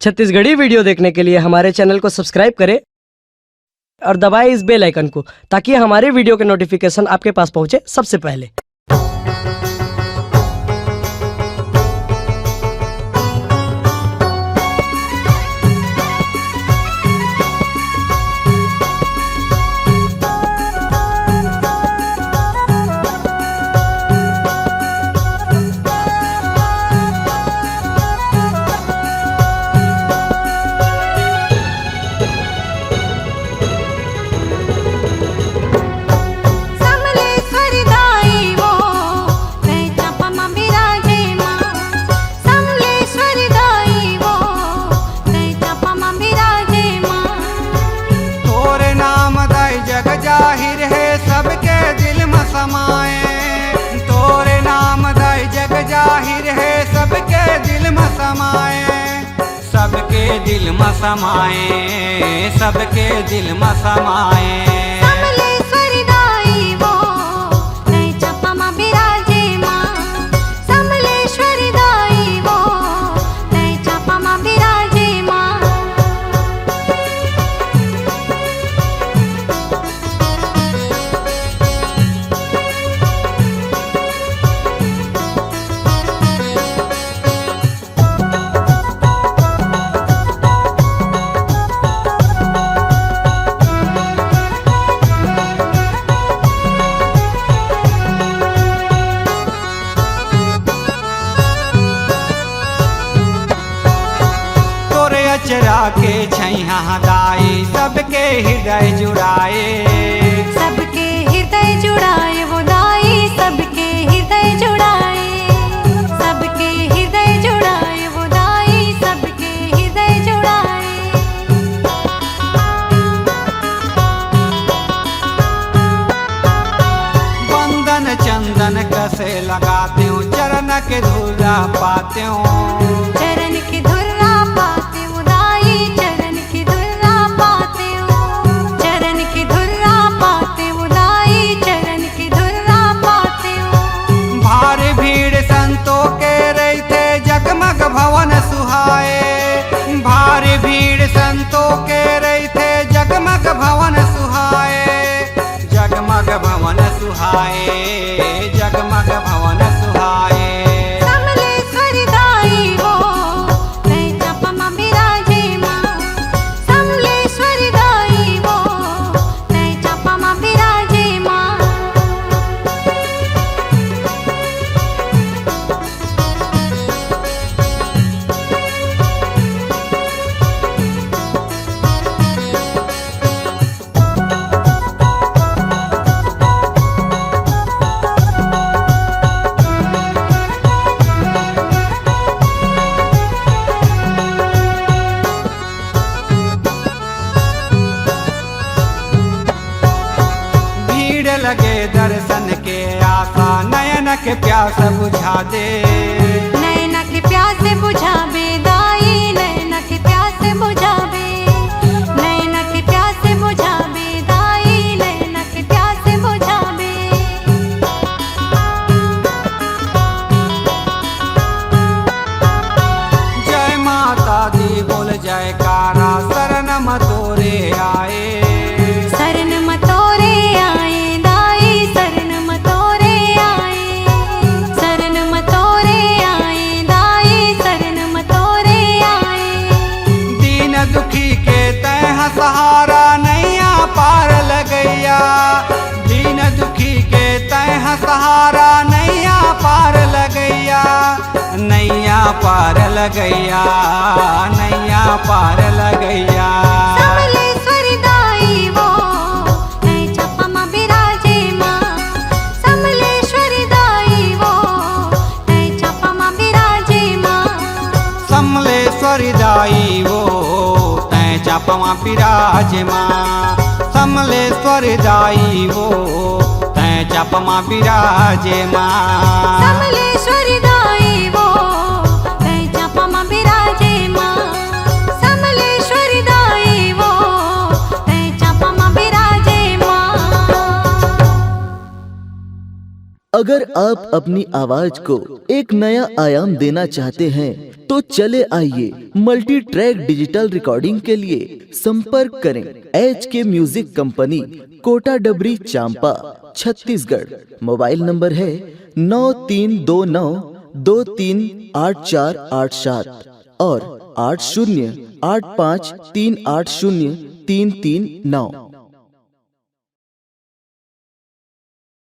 Chhattisgarhi video देखने के लिए हमारे चैनल को सब्सक्राइब करें और दबाएं इस बेल आइकन को, ताकि हमारे वीडियो के नोटिफिकेशन आपके पास पहुंचे सबसे पहले। जाहिर है सबके दिल में समाए, तोरे नाम दाई जग जाहिर है सबके दिल में समाए, सबके दिल में समाए, सबके दिल में समाए। चरा के छैया दाई सबके हृदय जुड़ाए, सबके हृदय जुड़ाए वो दाई, सबके हृदय जुड़ाए, सबके हृदय जुड़ाए वो दाई, सबके हृदय जुड़ाए। बंधन चंदन कसे लगाते हूँ, चरण के धूला पाते हूँ, चरण की धुर्रा पाते हूँ दाई, चरण की धुर्रा पाते हूँ, चरण की धुर्रा पाते हूँ दाई, चरण की धुर्रा पाते हूँ। भारी भीड़ संतों के रहते जगमग भवन सुहाए, भारी भीड़ संतों के रहते जगमग भवन सुहाए, जगमग भवन सुहाए, जगमग भवन सुहाए। लगे दर्शन के आशा, नयन के प्यास बुझा दे, नयन के प्यास बुझा बे दाई, नयन के प्यास बुझा बे, नयन के प्यास बुझा बे दाई, नयन के प्यास बुझा बे। जय माता दी बोल जयकारा, शरण में तोरे आए, शरण में तोरे आए, दुखी के तह सहारा नैया पार लगैया, दीन दुखी के तह सहारा नैया पार लगैया, नैया पार लगैया, नैया पार लगैया। समलेश्वरी दाई वो तै छपमा बिराजे माँ, समलेश्वरी दाई वो तै छपमा बिराजे माँ, समलेश्वरी दाई वो चापमा बिराजे माँ, समलेश्वरी दाई वो तै चापमा बिराजे माँ, समलेश्वरी दाई वो तै छपमा बिराजे माँ, समलेश्वरी दाई वो तै छपमा बिराजे माँ। अगर आप अपनी आवाज को एक नया आयाम देना चाहते हैं तो चले आइए मल्टी ट्रैक डिजिटल रिकॉर्डिंग के लिए संपर्क करें HK म्यूजिक कंपनी, कोटा डबरी, चांपा, छत्तीसगढ़। मोबाइल नंबर है 9329238487 और 8085380339।